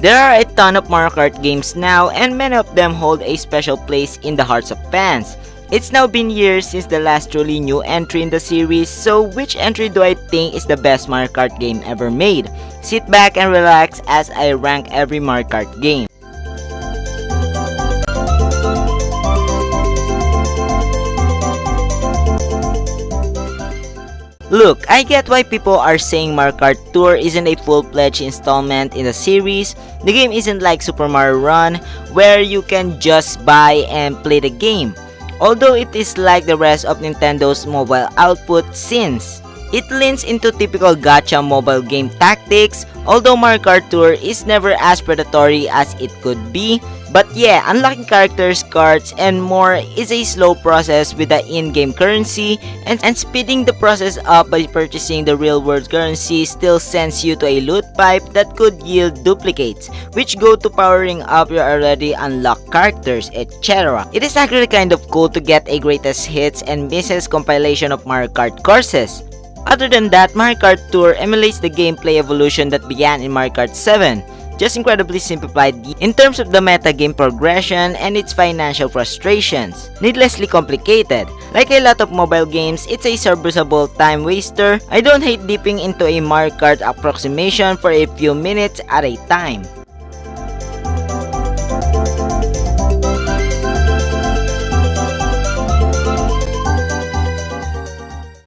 There are a ton of Mario Kart games now, and many of them hold a special place in the hearts of fans. It's now been years since the last truly new entry in the series, so which entry do I think is the best Mario Kart game ever made? Sit back and relax as I rank every Mario Kart game. Look, I get why people are saying Mario Kart Tour isn't a full-fledged installment in the series. The game isn't like Super Mario Run, where you can just buy and play the game. Although it is like the rest of Nintendo's mobile output since it leans into typical gacha mobile game tactics, although Mario Kart Tour is never as predatory as it could be. But yeah, unlocking characters, cards, and more is a slow process with the in-game currency, and speeding the process up by purchasing the real-world currency still sends you to a loot pipe that could yield duplicates, which go to powering up your already unlocked characters, etc. It is actually kind of cool to get a greatest hits and misses compilation of Mario Kart courses. Other than that, Mario Kart Tour emulates the gameplay evolution that began in Mario Kart 7. Just incredibly simplified in terms of the metagame progression and its financial frustrations. Needlessly complicated. Like a lot of mobile games, it's a serviceable time waster. I don't hate dipping into a Mario Kart approximation for a few minutes at a time.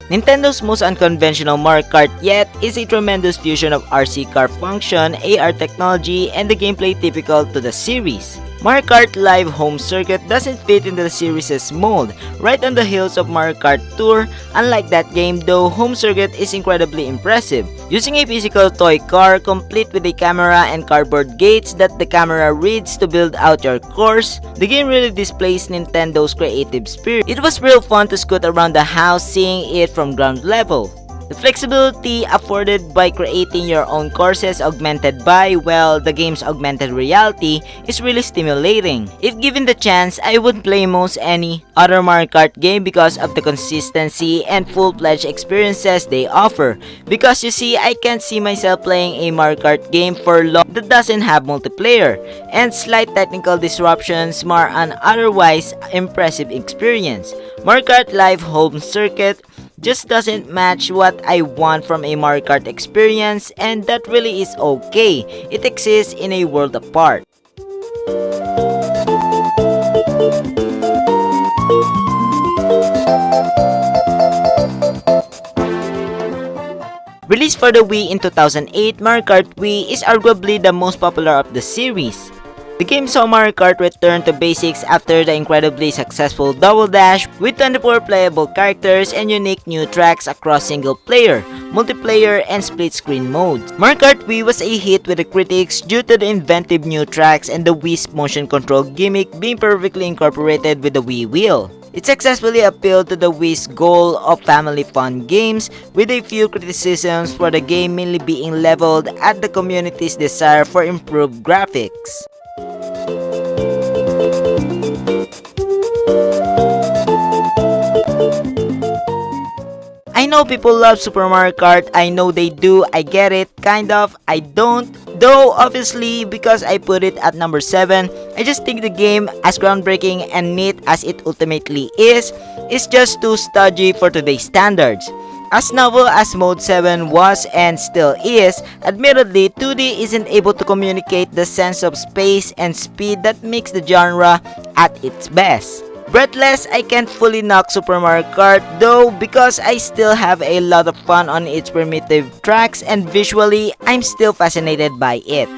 Nintendo's most unconventional Mario Kart yet is a tremendous fusion of RC car function, AR technology, and the gameplay typical to the series. Mario Kart Live Home Circuit doesn't fit into the series' mold, right on the heels of Mario Kart Tour. Unlike that game though, Home Circuit is incredibly impressive. Using a physical toy car complete with a camera and cardboard gates that the camera reads to build out your course, the game really displays Nintendo's creative spirit. It was real fun to scoot around the house seeing it from ground level. The flexibility afforded by creating your own courses augmented by, well, the game's augmented reality is really stimulating. If given the chance, I would play most any other Mario Kart game because of the consistency and full-fledged experiences they offer. Because you see, I can't see myself playing a Mario Kart game for long that doesn't have multiplayer, and slight technical disruptions mar an otherwise impressive experience. Mario Kart Live Home Circuit just doesn't match what I want from a Mario Kart experience, and that really is okay. It exists in a world apart. Released for the Wii in 2008, Mario Kart Wii is arguably the most popular of the series. The game saw Mario Kart return to basics after the incredibly successful Double Dash with 24 playable characters and unique new tracks across single-player, multiplayer, and split-screen modes. Mario Kart Wii was a hit with the critics due to the inventive new tracks and the Wii's motion control gimmick being perfectly incorporated with the Wii Wheel. It successfully appealed to the Wii's goal of family fun games, with a few criticisms for the game mainly being leveled at the community's desire for improved graphics. I know people love Super Mario Kart, I know they do, I get it, kind of, I don't. Though obviously because I put it at number 7, I just think the game, as groundbreaking and neat as it ultimately is just too stodgy for today's standards. As novel as Mode 7 was and still is, admittedly 2D isn't able to communicate the sense of space and speed that makes the genre at its best. Breathless, I can't fully knock Super Mario Kart though because I still have a lot of fun on its primitive tracks, and visually, I'm still fascinated by it.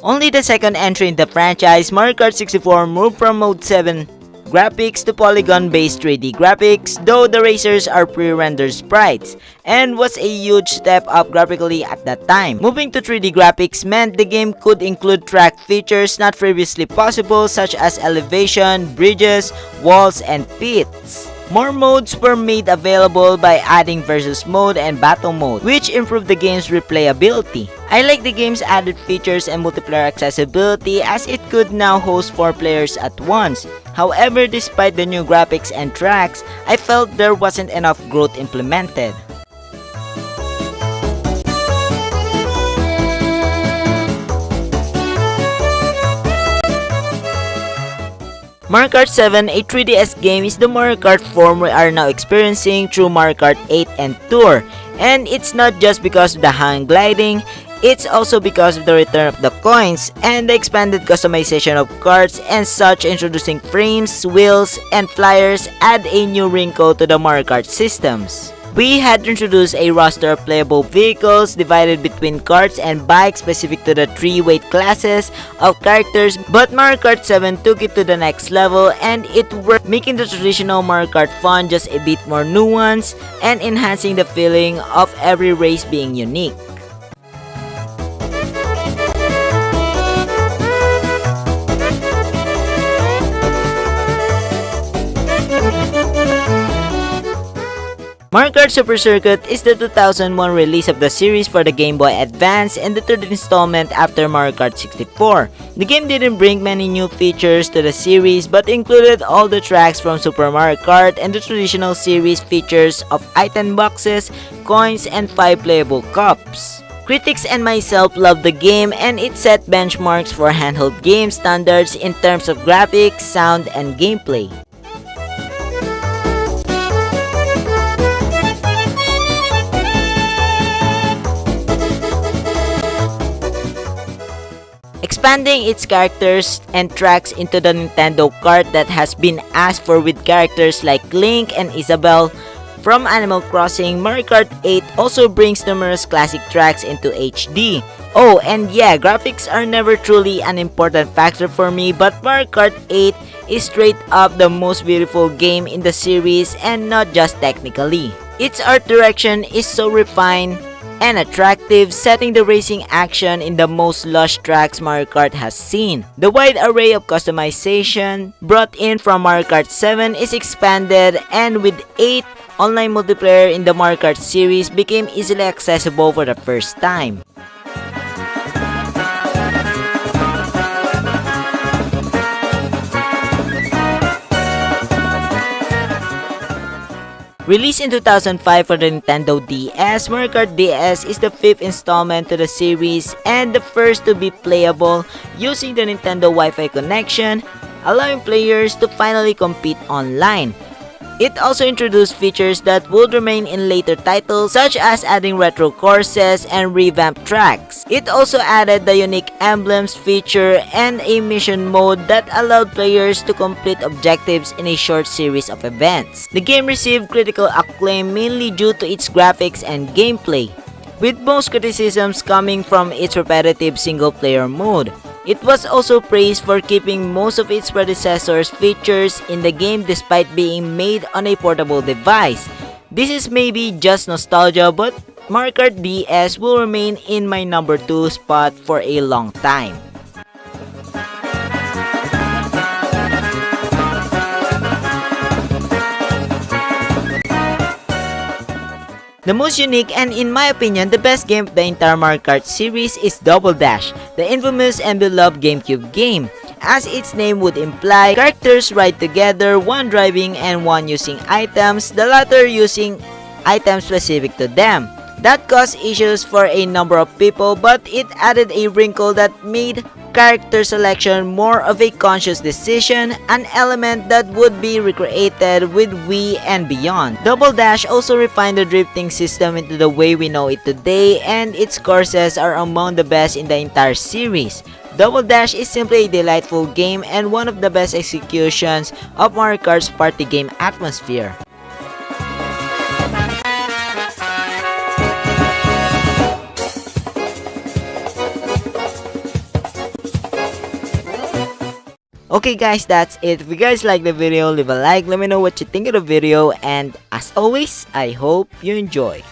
Only the second entry in the franchise, Mario Kart 64, moved from Mode 7 graphics to polygon-based 3D graphics, though the racers are pre-rendered sprites, and was a huge step up graphically at that time. Moving to 3D graphics meant the game could include track features not previously possible, such as elevation, bridges, walls, and pits. More modes were made available by adding versus mode and battle mode, which improved the game's replayability. I like the game's added features and multiplayer accessibility as it could now host 4 players at once. However, despite the new graphics and tracks, I felt there wasn't enough growth implemented. Mario Kart 7, a 3DS game, is the Mario Kart form we are now experiencing through Mario Kart 8 and Tour. And it's not just because of the hang gliding, it's also because of the return of the coins and the expanded customization of carts and such. Introducing frames, wheels, and flyers add a new wrinkle to the Mario Kart systems. We had introduced a roster of playable vehicles divided between karts and bikes specific to the 3 weight classes of characters, but Mario Kart 7 took it to the next level and it worked, making the traditional Mario Kart fun just a bit more nuanced and enhancing the feeling of every race being unique. Mario Kart Super Circuit is the 2001 release of the series for the Game Boy Advance and the third installment after Mario Kart 64. The game didn't bring many new features to the series but included all the tracks from Super Mario Kart and the traditional series features of item boxes, coins, and 5 playable cups. Critics and myself loved the game and it set benchmarks for handheld game standards in terms of graphics, sound, and gameplay. Expanding its characters and tracks into the Nintendo Kart that has been asked for with characters like Link and Isabelle from Animal Crossing, Mario Kart 8 also brings numerous classic tracks into HD. Oh, and yeah, graphics are never truly an important factor for me, but Mario Kart 8 is straight up the most beautiful game in the series and not just technically. Its art direction is so refined and attractive, setting the racing action in the most lush tracks Mario Kart has seen. The wide array of customization brought in from Mario Kart 7 is expanded, and with 8, online multiplayer in the Mario Kart series became easily accessible for the first time. Released in 2005 for the Nintendo DS, Mario Kart DS is the 5th installment to the series and the first to be playable using the Nintendo Wi-Fi connection, allowing players to finally compete online. It also introduced features that would remain in later titles, such as adding retro courses and revamped tracks. It also added the unique emblems feature and a mission mode that allowed players to complete objectives in a short series of events. The game received critical acclaim mainly due to its graphics and gameplay, with most criticisms coming from its repetitive single-player mode. It was also praised for keeping most of its predecessors' features in the game despite being made on a portable device. This is maybe just nostalgia, but Mario Kart DS will remain in my number 2 spot for a long time. The most unique and, in my opinion, the best game of the entire Mario Kart series is Double Dash, the infamous and beloved GameCube game. As its name would imply, characters ride together, one driving and one using items, the latter using items specific to them. That caused issues for a number of people, but it added a wrinkle that made character selection more of a conscious decision, an element that would be recreated with Wii and beyond. Double Dash also refined the drifting system into the way we know it today, and its courses are among the best in the entire series. Double Dash is simply a delightful game and one of the best executions of Mario Kart's party game atmosphere. Okay guys, that's it. If you guys like the video, leave a like, let me know what you think of the video, and as always, I hope you enjoy.